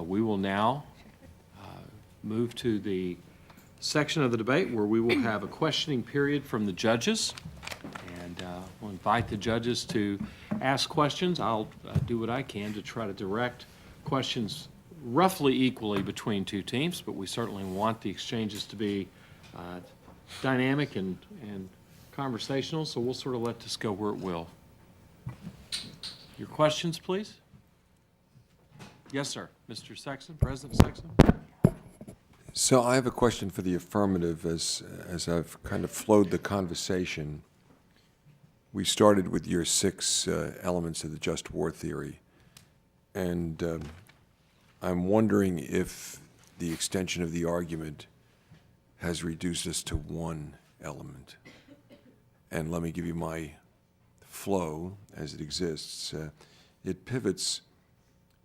We will now move to the section of the debate where we will have a questioning period from the judges. And we'll invite the judges to ask questions. I'll do what I can to try to direct questions roughly equally between two teams, but we certainly want the exchanges to be dynamic and conversational, so we'll sort of let this go where it will. Your questions, please? Yes, sir. Mr. Sexton, President Sexton. So I have a question for the affirmative as I've kind of flowed the conversation. We started with your 6 elements of the just war theory, and I'm wondering if the extension of the argument has reduced us to 1 element. And let me give you my flow as it exists. It pivots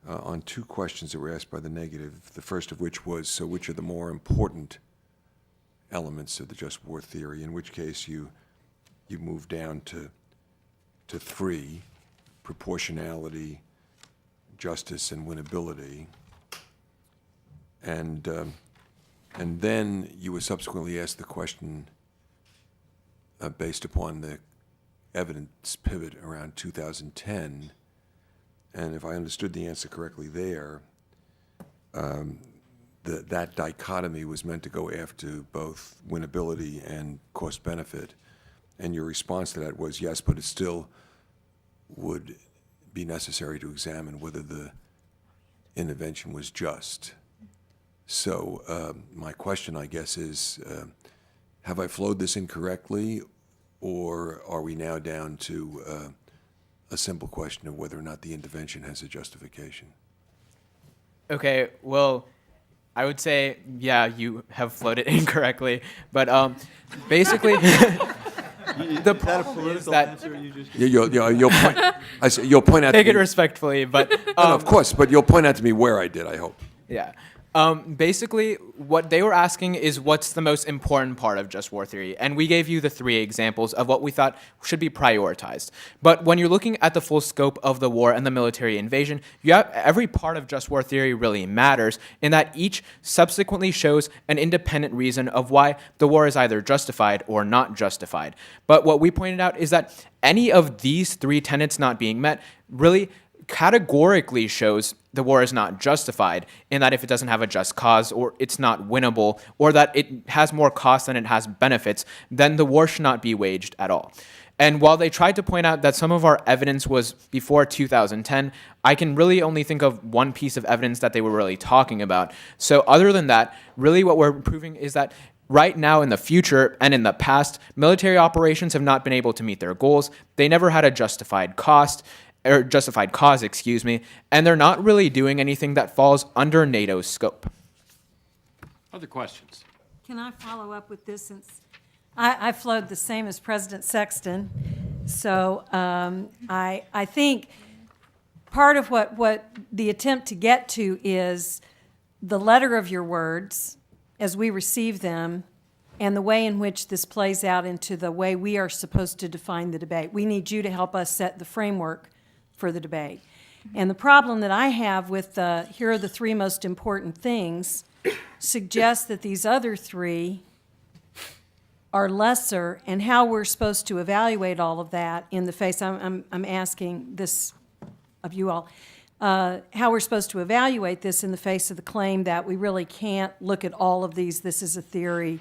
on 2 questions that were asked by the negative, the first of which was, so which are the more important elements of the just war theory, in which case you move down to 3, proportionality, justice, and winnability. And then you were subsequently asked the question based upon the evidence pivot around 2010, and if I understood the answer correctly there, that dichotomy was meant to go after both winnability and cost-benefit, and your response to that was yes, but it still would be necessary to examine whether the intervention was just. So my question, I guess, is have I flowed this incorrectly, or are we now down to a simple question of whether or not the intervention has a justification? Okay, well, I would say, yeah, you have flowed it incorrectly, but basically, the problem is that You'll point out. take to it me, respectfully, but no, of course, but you'll point out to me where I did. I hope. yeah. Basically, what they were asking is what's the most important part of just war theory, and we gave you the 3 examples of what we thought should be prioritized. But when you're looking at the full scope of the war and the military invasion, every part of just war theory really matters in that each subsequently shows an independent reason of why the war is either justified or not justified. But what we pointed out is that any of these 3 tenets not being met really categorically shows the war is not justified, in that if it doesn't have a just cause, or it's not winnable, or that it has more costs than it has benefits, then the war should not be waged at all. And while they tried to point out that some of our evidence was before 2010, I can really only think of one piece of evidence that they were really talking about. So other than that, really what we're proving is that right now, in the future, and in the past, military operations have not been able to meet their goals. They never had a justified cause, and they're not really doing anything that falls under NATO's scope. Other questions? Can I follow up with this, since I flowed the same as President Sexton? So I think part of what the attempt to get to is the letter of your words as we receive them, and the way in which this plays out into the way we are supposed to define the debate. We need you to help us set the framework for the debate. And the problem that I have with here are the 3 most important things suggests that these other 3 are lesser, and how we're supposed to evaluate all of that in the face, I'm asking this of you all, how we're supposed to evaluate this in the face of the claim that we really can't look at all of these, this is a theory.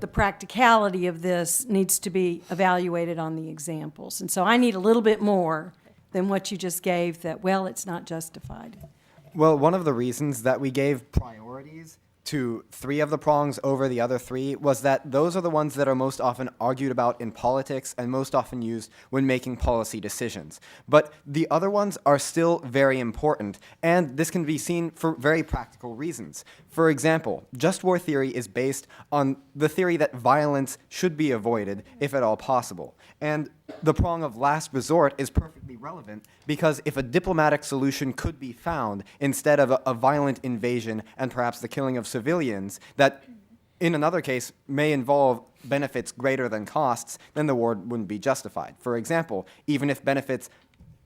The practicality of this needs to be evaluated on the examples. And so I need a little bit more than what you just gave, that, well, it's not justified. Well, one of the reasons that we gave priorities to 3 of the prongs over the other 3 was that those are the ones that are most often argued about in politics and most often used when making policy decisions. But the other ones are still very important, and this can be seen for very practical reasons. For example, just war theory is based on the theory that violence should be avoided if at all possible. And the prong of last resort is perfectly relevant, because if a diplomatic solution could be found instead of a violent invasion and perhaps the killing of civilians that in another case may involve benefits greater than costs, then the war wouldn't be justified. For example, even if benefits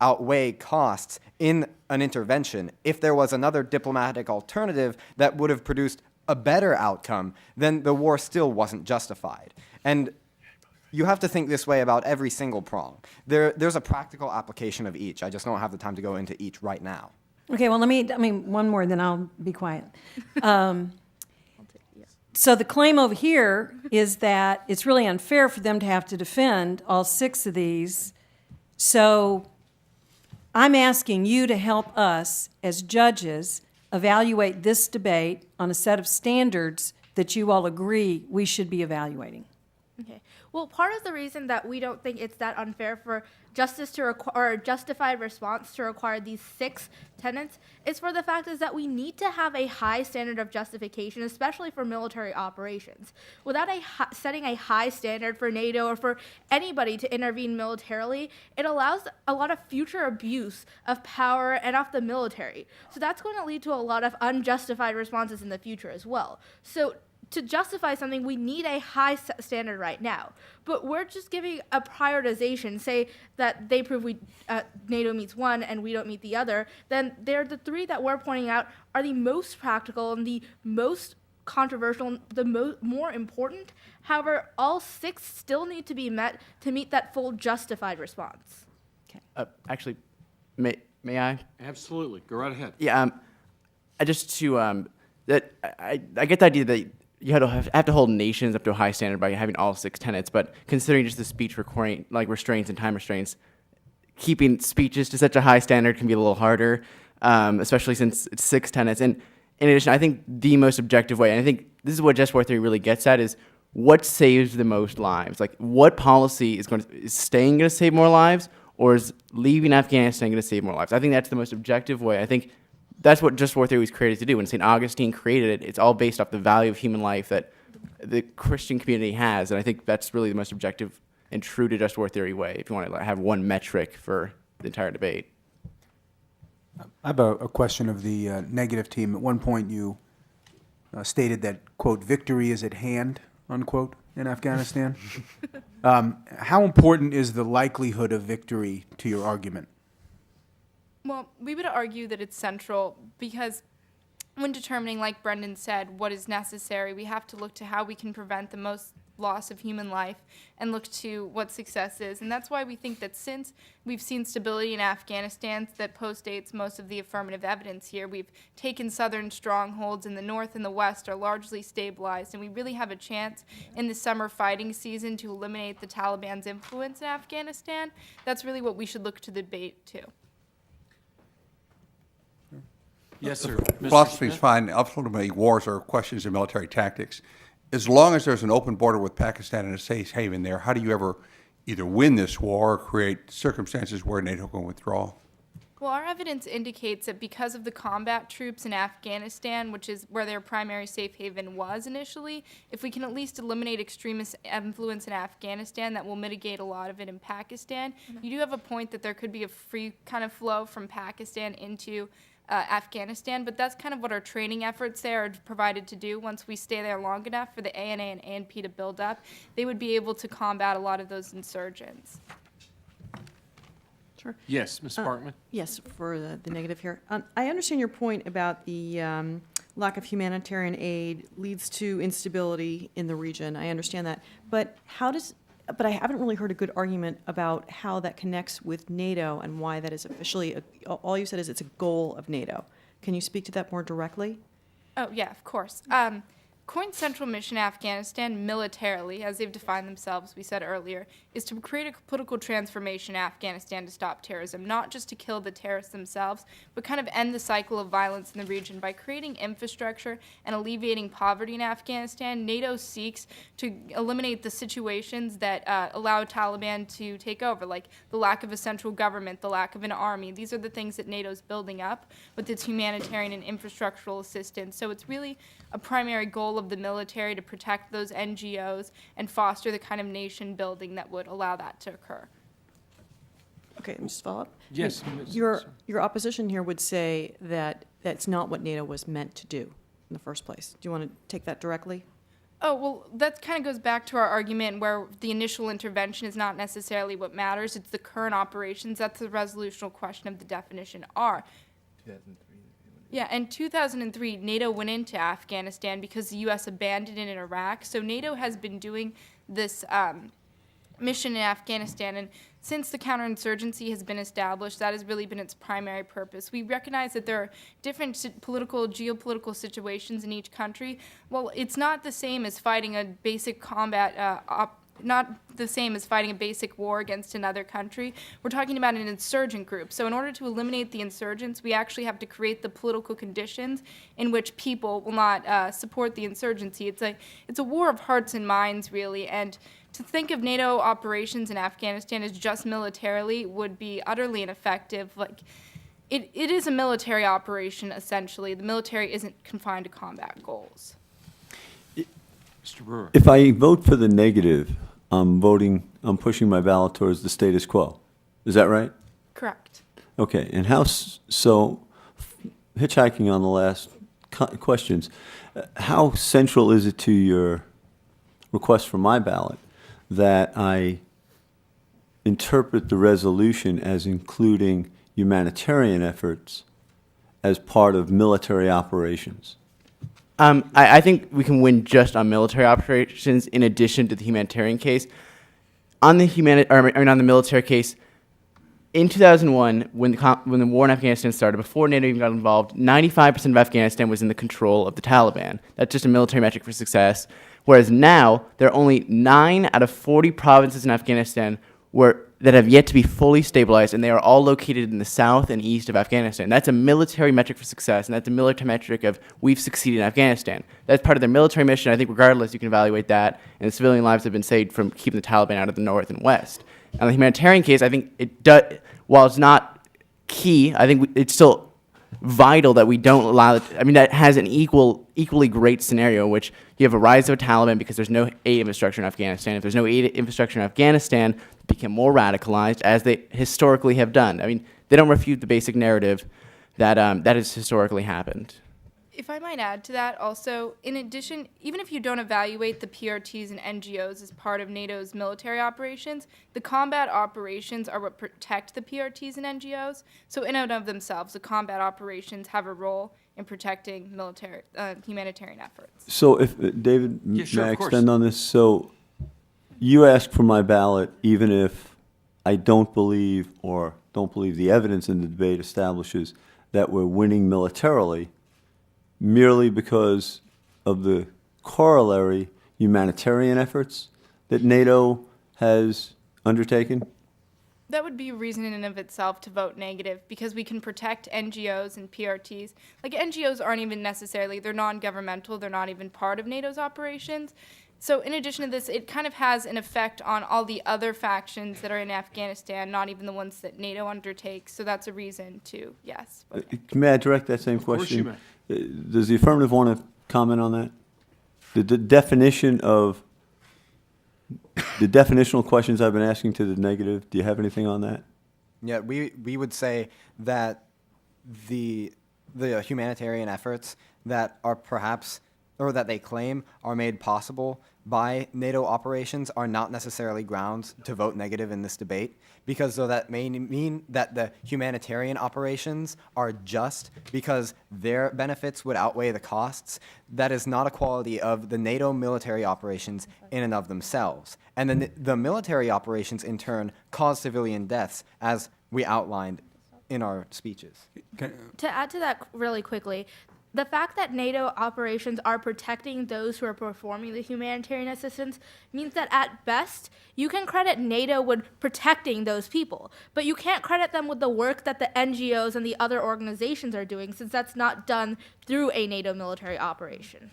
outweigh costs in an intervention. If there was another diplomatic alternative that would have produced a better outcome, then the war still wasn't justified. And you have to think this way about every single prong. There's a practical application of each. I just don't have the time to go into each right now. Okay, well, one more, then I'll be quiet. So the claim over here is that it's really unfair for them to have to defend all 6 of these. So I'm asking you to help us as judges evaluate this debate on a set of standards that you all agree we should be evaluating. Okay. Well, part of the reason that we don't think it's that unfair for justice to require, or justified response to require these 6 tenets is for the fact is that we need to have a high standard of justification, especially for military operations. Without setting a high standard for NATO or for anybody to intervene militarily, it allows a lot of future abuse of power and of the military. So that's going to lead to a lot of unjustified responses in the future as well. So to justify something, we need a high standard right now. But we're just giving a prioritization, say that they prove NATO meets one and we don't meet the other, then they're the 3 that we're pointing out are the most practical and the most controversial, the more important. However, all 6 still need to be met to meet that full justified response. Actually, may I? Absolutely. Go right ahead. Yeah. I just to that I get the idea that you have to hold nations up to a high standard by having all 6 tenets, but considering just the speech recording, like restraints and time restraints, keeping speeches to such a high standard can be a little harder, especially since it's 6 tenets. And in addition, I think the most objective way, and I think this is what just war theory really gets at, is what saves the most lives? Like, what policy is staying going to save more lives, or is leaving Afghanistan going to save more lives? I think that's the most objective way. I think that's what just war theory was created to do. When St. Augustine created it, it's all based off the value of human life that the Christian community has, and I think that's really the most objective and true to just war theory way, if you want to have one metric for the entire debate. I have a question of the negative team. At one point, you stated that, quote, victory is at hand, unquote, in Afghanistan. How important is the likelihood of victory to your argument? Well, we would argue that it's central because when determining, like Brendan said, what is necessary, we have to look to how we can prevent the most loss of human life and look to what success is. And that's why we think that since we've seen stability in Afghanistan that postdates most of the affirmative evidence here, we've taken southern strongholds in the north and the west are largely stabilized, and we really have a chance in the summer fighting season to eliminate the Taliban's influence in Afghanistan. That's really what we should look to the debate to. Yes, sir. Mr. Philosophy is Smith? fine. Ultimately, wars are questions of military tactics. As long as there's an open border with Pakistan and a safe haven there, how do you ever either win this war or create circumstances where NATO can withdraw? Well, our evidence indicates that because of the combat troops in Afghanistan, which is where their primary safe haven was initially, if we can at least eliminate extremist influence in Afghanistan, that will mitigate a lot of it in Pakistan. You do have a point that there could be a free kind of flow from Pakistan into Afghanistan, but that's kind of what our training efforts there are provided to do. Once we stay there long enough for the ANA and ANP to build up, they would be able to combat a lot of those insurgents. Sure. Yes, Ms. Sparkman? Yes, for the negative here. I understand your point about the lack of humanitarian aid leads to instability in the region. I understand that. But I haven't really heard a good argument about how that connects with NATO and why that is officially, all you said is it's a goal of NATO. Can you speak to that more directly? Oh, yeah, of course. COIN's central mission in Afghanistan militarily, as they've defined themselves, we said earlier, is to create a political transformation in Afghanistan to stop terrorism, not just to kill the terrorists themselves, but kind of end the cycle of violence in the region. By creating infrastructure and alleviating poverty in Afghanistan, NATO seeks to eliminate the situations that allow Taliban to take over, like the lack of a central government, the lack of an army. These are the things that NATO's building up with its humanitarian and infrastructural assistance. So it's really a primary goal of the military to protect those NGOs and foster the kind of nation building that would allow that to occur. Okay, let me just follow up. Yes. Your opposition here would say that that's not what NATO was meant to do in the first place. Do you want to take that directly? Oh, well, that kind of goes back to our argument where the initial intervention is not necessarily what matters. It's the current operations. That's the resolutional question of the definition are. Yeah, in 2003, NATO went into Afghanistan because the U.S. abandoned it in Iraq. So NATO has been doing this mission in Afghanistan, and since the counterinsurgency has been established, that has really been its primary purpose. We recognize that there are different geopolitical situations in each country. Well, it's not the same as fighting a basic not the same as fighting a basic war against another country. We're talking about an insurgent group. So in order to eliminate the insurgents, we actually have to create the political conditions in which people will not support the insurgency. It's a war of hearts and minds, really, and to think of NATO operations in Afghanistan as just militarily would be utterly ineffective. Like, it is a military operation, essentially. The military isn't confined to combat goals. Mr. Brewer. If I vote for the negative, I'm pushing my ballot towards the status quo. Is that right? Correct. Okay, and hitchhiking on the last questions, how central is it to your request for my ballot that I interpret the resolution as including humanitarian efforts as part of military operations? I think we can win just on military operations in addition to the humanitarian case. On the on the military case, in 2001, when the war in Afghanistan started, before NATO even got involved, 95% of Afghanistan was in the control of the Taliban. That's just a military metric for success. Whereas now, there are only 9 out of 40 provinces in Afghanistan that have yet to be fully stabilized, and they are all located in the south and east of Afghanistan. That's a military metric for success, and that's a military metric of we've succeeded in Afghanistan. That's part of their military mission. I think regardless, you can evaluate that, and the civilian lives have been saved from keeping the Taliban out of the north and west. On the humanitarian case, I think it does, while it's not key, I think it's still vital that we don't allow it. I mean, that has an equally great scenario, which you have a rise of a Taliban because there's no aid infrastructure in Afghanistan. If there's no aid infrastructure in Afghanistan, they become more radicalized, as they historically have done. I mean, they don't refute the basic narrative that that has historically happened. If I might add to that also, in addition, even if you don't evaluate the PRTs and NGOs as part of NATO's military operations, the combat operations are what protect the PRTs and NGOs. So in and of themselves, the combat operations have a role in protecting humanitarian efforts. So if, David, Yeah, sure, may I of course. extend on this? So you ask for my ballot even if I don't believe the evidence in the debate establishes that we're winning militarily, merely because of the corollary humanitarian efforts that NATO has undertaken? That would be a reason in and of itself to vote negative, because we can protect NGOs and PRTs. Like, NGOs aren't even necessarily, they're non-governmental, they're not even part of NATO's operations. So in addition to this, it kind of has an effect on all the other factions that are in Afghanistan, not even the ones that NATO undertakes. So that's a reason to, yes. vote negative. May I direct that same course you question? Does the affirmative want to comment on that? The definitional questions I've been asking to the negative, do you have anything on that? Yeah, we would say that the humanitarian efforts that are perhaps, or that they claim are made possible by NATO operations are not necessarily grounds to vote negative in this debate, because though that may mean that the humanitarian operations are just because their benefits would outweigh the costs, that is not a quality of the NATO military operations in and of themselves. And then the military operations, in turn, cause civilian deaths, as we outlined in our speeches. To add to that really quickly, the fact that NATO operations are protecting those who are performing the humanitarian assistance means that at best, you can credit NATO with protecting those people, but you can't credit them with the work that the NGOs and the other organizations are doing, since that's not done through a NATO military operation.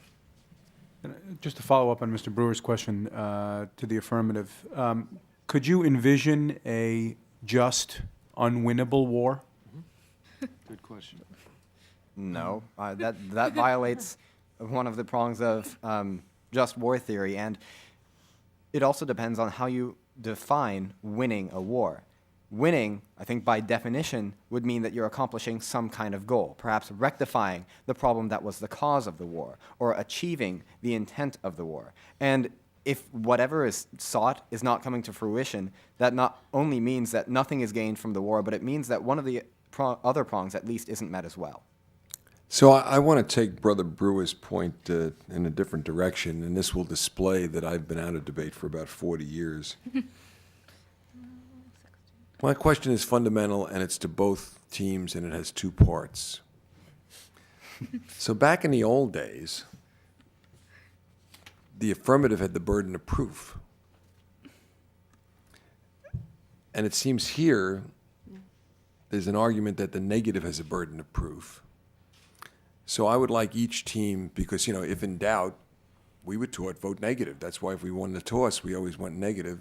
Just to follow up on Mr. Brewer's question to the affirmative, could you envision a just, unwinnable war? Good question. No, that violates one of the prongs of just war theory, and it also depends on how you define winning a war. winning, I think by definition, would mean that you're accomplishing some kind of goal, perhaps rectifying the problem that was the cause of the war, or achieving the intent of the war. And if whatever is sought is not coming to fruition, that not only means that nothing is gained from the war, but it means that one of the other prongs at least isn't met as well. So I want to take Brother Brewer's point in a different direction, and this will display that I've been out of debate for about 40 years. My question is fundamental, and it's to both teams, and it has two parts. So back in the old days, the affirmative had the burden of proof. And it seems here there's an argument that the negative has a burden of proof. So I would like each team, because, you know, if in doubt, we were taught vote negative. That's why if we won the toss, we always went negative.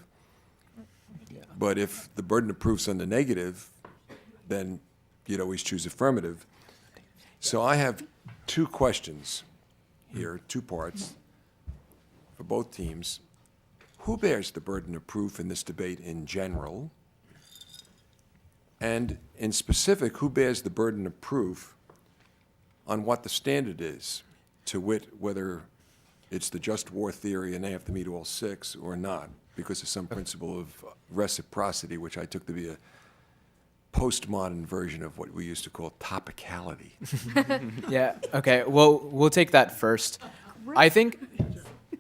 But if the burden of proof's on the negative, then you'd always choose affirmative. So I have two questions here, two parts for both teams. Who bears the burden of proof in this debate in general? And in specific, who bears the burden of proof on what the standard is, to wit, whether it's the just war theory and they have to meet all six or not, because of some principle of reciprocity, which I took to be a postmodern version of what we used to call topicality. Yeah, okay, well, we'll take that first. I think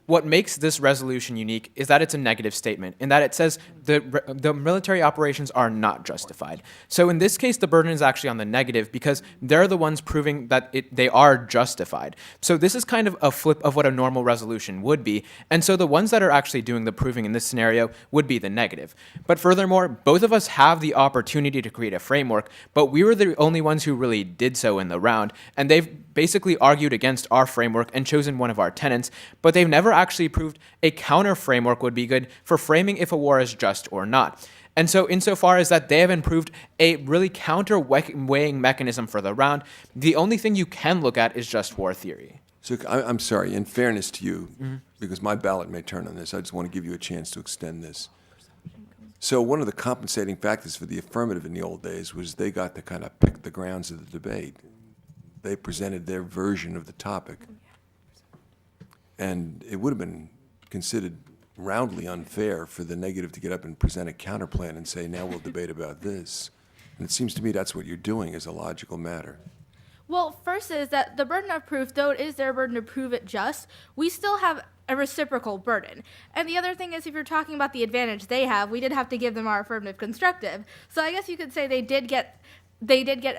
what makes this resolution unique is that it's a negative statement, in that it says the military operations are not justified. So in this case, the burden is actually on the negative because they're the ones proving that they are justified. So this is kind of a flip of what a normal resolution would be. And so the ones that are actually doing the proving in this scenario would be the negative. But furthermore, both of us have the opportunity to create a framework, but we were the only ones who really did so in the round. And they've basically argued against our framework and chosen one of our tenets, but they've never actually proved a counter framework would be good for framing if a war is just or not. And so insofar as that they have improved a really counter-weighing mechanism for the round, the only thing you can look at is just war theory. So I'm sorry, in fairness to you, because my ballot may turn on this, I just want to give you a chance to extend this. So one of the compensating factors for the affirmative in the old days was they got to kind of pick the grounds of the debate. They presented their version of the topic. And it would have been considered roundly unfair for the negative to get up and present a counterplan and say, now we'll debate about this. And it seems to me that's what you're doing as a logical matter. Well, first is that the burden of proof, though it is their burden to prove it just, we still have a reciprocal burden. And the other thing is, if you're talking about the advantage they have, we did have to give them our affirmative constructive. So I guess you could say they did get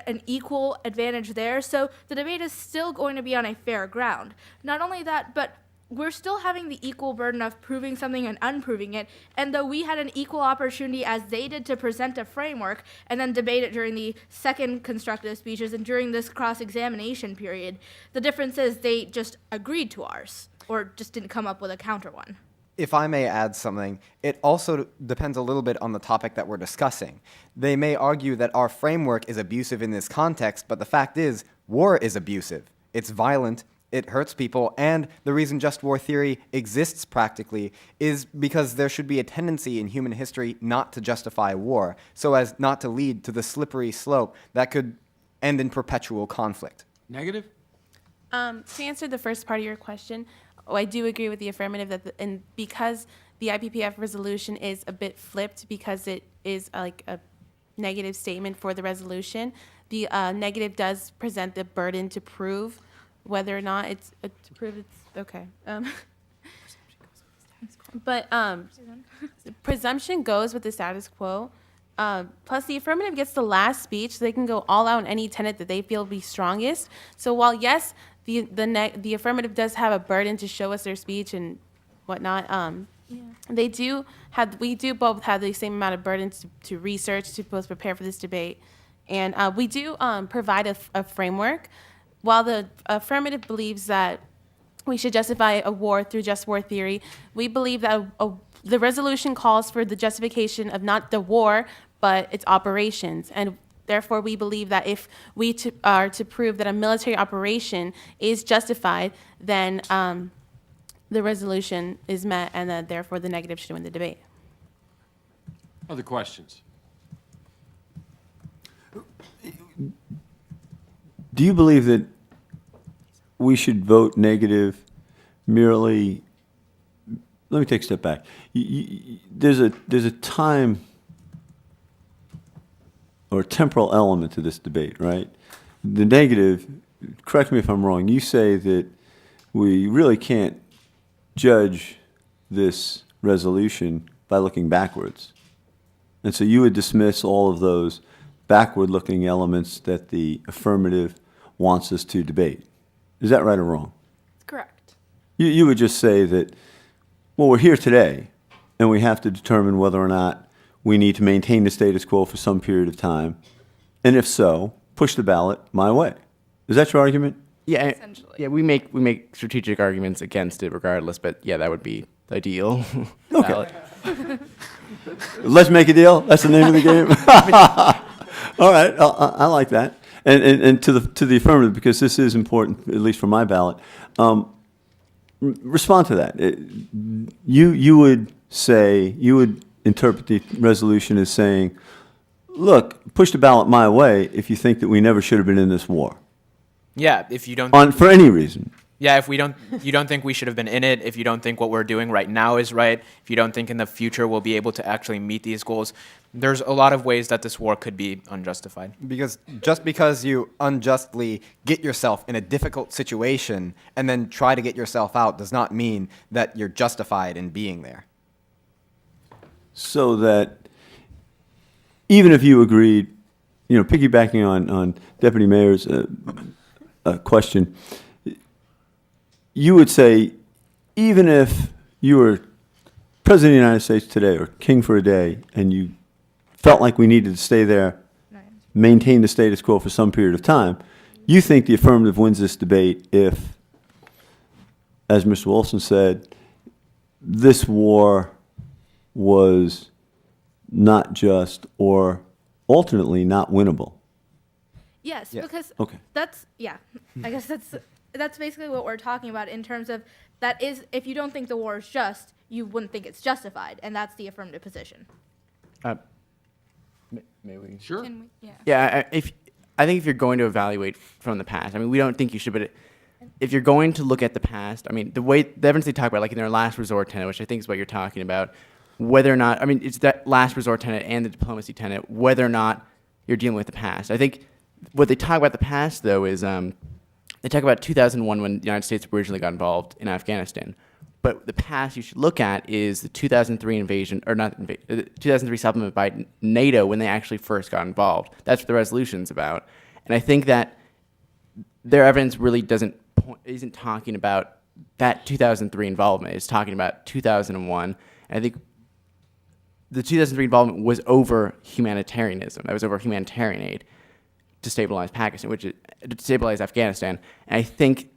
an equal advantage there. So the debate is still going to be on a fair ground. Not only that, but we're still having the equal burden of proving something and unproving it. And though we had an equal opportunity as they did to present a framework and then debate it during the second constructive speeches and during this cross-examination period, the difference is they just agreed to ours or just didn't come up with a counter one. If I may add something, it also depends a little bit on the topic that we're discussing. They may argue that our framework is abusive in this context, but the fact is, war is abusive. It's violent, it hurts people, and the reason just war theory exists practically is because there should be a tendency in human history not to justify war, so as not to lead to the slippery slope that could end in perpetual conflict. Negative? To answer the first part of your question, I do agree with the affirmative that and because the IPPF resolution is a bit flipped because it is like a negative statement for the resolution, the negative does present the burden to prove whether or not it's to prove it's okay. But the presumption goes with the status quo. Plus, the affirmative gets the last speech, so they can go all out on any tenet that they feel be strongest. So while yes, the affirmative does have a burden to show us their speech and whatnot, we do both have the same amount of burdens to research, to both prepare for this debate, and we do provide a framework. While the affirmative believes that we should justify a war through just war theory, we believe that the resolution calls for the justification of not the war, but its operations. And therefore, we believe that if we are to prove that a military operation is justified, then the resolution is met, and that therefore the negative should win the debate. Other questions? do you believe that we should vote negative merely? Let me take a step back. There's a time or temporal element to this debate, right? The negative, correct me if I'm wrong, you say that we really can't judge this resolution by looking backwards. And so you would dismiss all of those backward-looking elements that the affirmative wants us to debate. Is that right or wrong? Correct. You would just say that, well, we're here today, and we have to determine whether or not we need to maintain the status quo for some period of time, and if so, push the ballot my way. Is that your argument? Yeah, Essentially. yeah, we make strategic arguments against it regardless, but yeah, that would be the ideal. Okay. ballot. Let's make a deal. That's the name of the game. All right, I like that. And to the affirmative, because this is important, at least for my ballot. Respond to that. You would say, you would interpret the resolution as saying, look, push the ballot my way if you think that we never should have been in this war. Yeah, if you don't. For any reason. Yeah, if you don't think we should have been in it, if you don't think what we're doing right now is right, if you don't think in the future we'll be able to actually meet these goals, there's a lot of ways that this war could be unjustified. Because just because you unjustly get yourself in a difficult situation and then try to get yourself out does not mean that you're justified in being there. So that even if you agreed, piggybacking on Deputy Mayor's question, you would say, even if you were President of the United States today or king for a day and you felt like we needed to stay there, maintain the status quo for some period of time, you think the affirmative wins this debate if, as Mr. Wilson said, this war was not just or alternately not winnable. Yes, Yeah. because Okay. I guess that's basically what we're talking about in terms of that is if you don't think the war is just, you wouldn't think it's justified, and that's the affirmative position. May we? Sure. Can we, yeah. Yeah, I think if you're going to evaluate from the past, I mean, we don't think you should, but if you're going to look at the past, I mean, the evidence they talk about, like in their last resort tenet, which I think is what you're talking about, whether or not, I mean, it's that last resort tenet and the diplomacy tenet, whether or not you're dealing with the past. I think what they talk about the past, though, is they talk about 2001 when the United States originally got involved in Afghanistan. But the past you should look at is the 2003 invasion, or not invasion, 2003 supplement by NATO when they actually first got involved. That's what the resolution's about. And I think that their evidence really isn't talking about that 2003 involvement. It's talking about 2001. And I think the 2003 involvement was over humanitarianism. That was over humanitarian aid to stabilize Pakistan, to stabilize Afghanistan. And I think,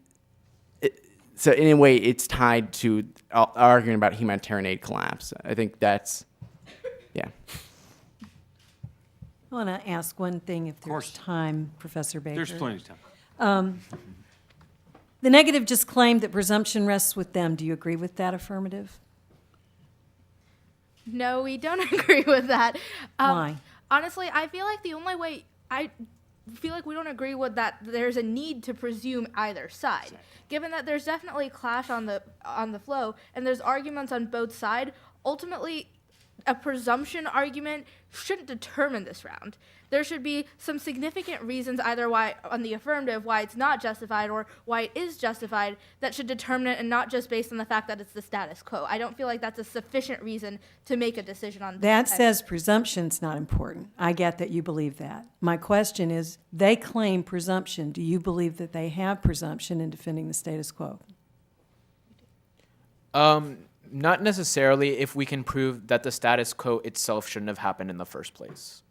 so in a way, it's tied to arguing about humanitarian aid collapse. I think that's, yeah. I want to ask one thing if there's course. time, Professor Baker. There's plenty of time. The negative just claimed that presumption rests with them. Do you agree with that affirmative? No, we don't agree with that. Why? Honestly, I feel like the only way I feel like we don't agree with that there's a need to presume either side. Given that there's definitely clash on the flow and there's arguments on both sides, ultimately a presumption argument shouldn't determine this round. There should be some significant reasons either why on the affirmative why it's not justified or why it is justified that should determine it and not just based on the fact that it's the status quo. I don't feel like that's a sufficient reason to make a decision on That this. says presumption's not important. I get that you believe that. My question is, they claim presumption. Do you believe that they have presumption in defending the status quo? Not necessarily if we can prove that the status quo itself shouldn't have happened in the first place.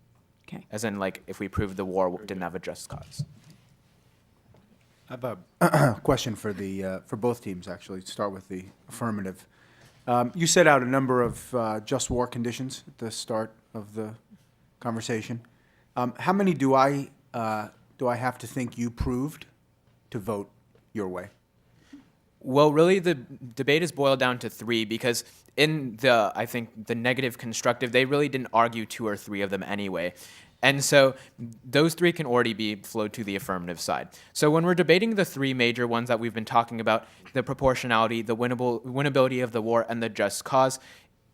Okay. As in, like, if we prove the war didn't have a just cause. I have a question for both teams, actually. Start with the affirmative. You set out a number of just war conditions at the start of the conversation. How many do I have to think you proved to vote your way? Well, really, the debate is boiled down to three because I think the negative constructive, they really didn't argue two or three of them anyway. And so those three can already be flowed to the affirmative side. So when we're debating the three major ones that we've been talking about, the proportionality, the winnability of the war, and the just cause,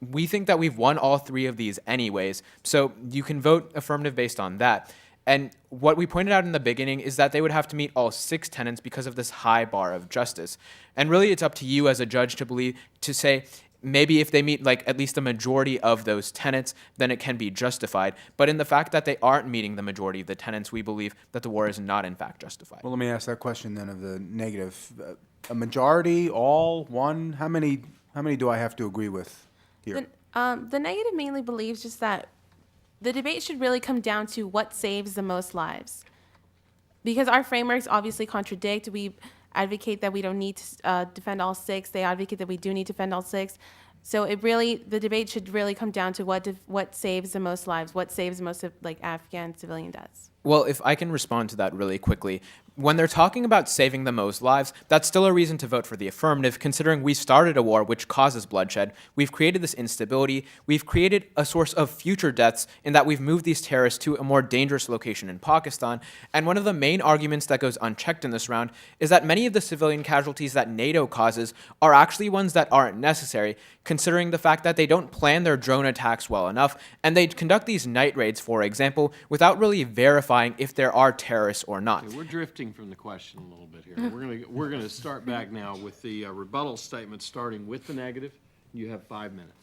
we think that we've won all three of these anyways. So you can vote affirmative based on that. And what we pointed out in the beginning is that they would have to meet all 6 tenets because of this high bar of justice. And really, it's up to you as a judge to say, maybe if they meet like at least the majority of those tenets, then it can be justified. But in the fact that they aren't meeting the majority of the tenets, we believe that the war is not in fact justified. Well, let me ask that question then of the negative. A majority, all, one, how many do I have to agree with here? The negative mainly believes just that the debate should really come down to what saves the most lives. Because our frameworks obviously contradict. We advocate that we don't need to defend all 6. They advocate that we do need to defend all 6. So the debate should really come down to what saves the most lives, what saves the most of Afghan civilian deaths. Well, if I can respond to that really quickly. When they're talking about saving the most lives, that's still a reason to vote for the affirmative, considering we started a war which causes bloodshed. We've created this instability. We've created a source of future deaths in that we've moved these terrorists to a more dangerous location in Pakistan. And one of the main arguments that goes unchecked in this round is that many of the civilian casualties that NATO causes are actually ones that aren't necessary, considering the fact that they don't plan their drone attacks well enough, and they conduct these night raids, for example, without really verifying if there are terrorists or not. Okay, we're drifting from the question a little bit here. We're gonna start back now with the rebuttal statement, starting with the negative. You have 5 minutes.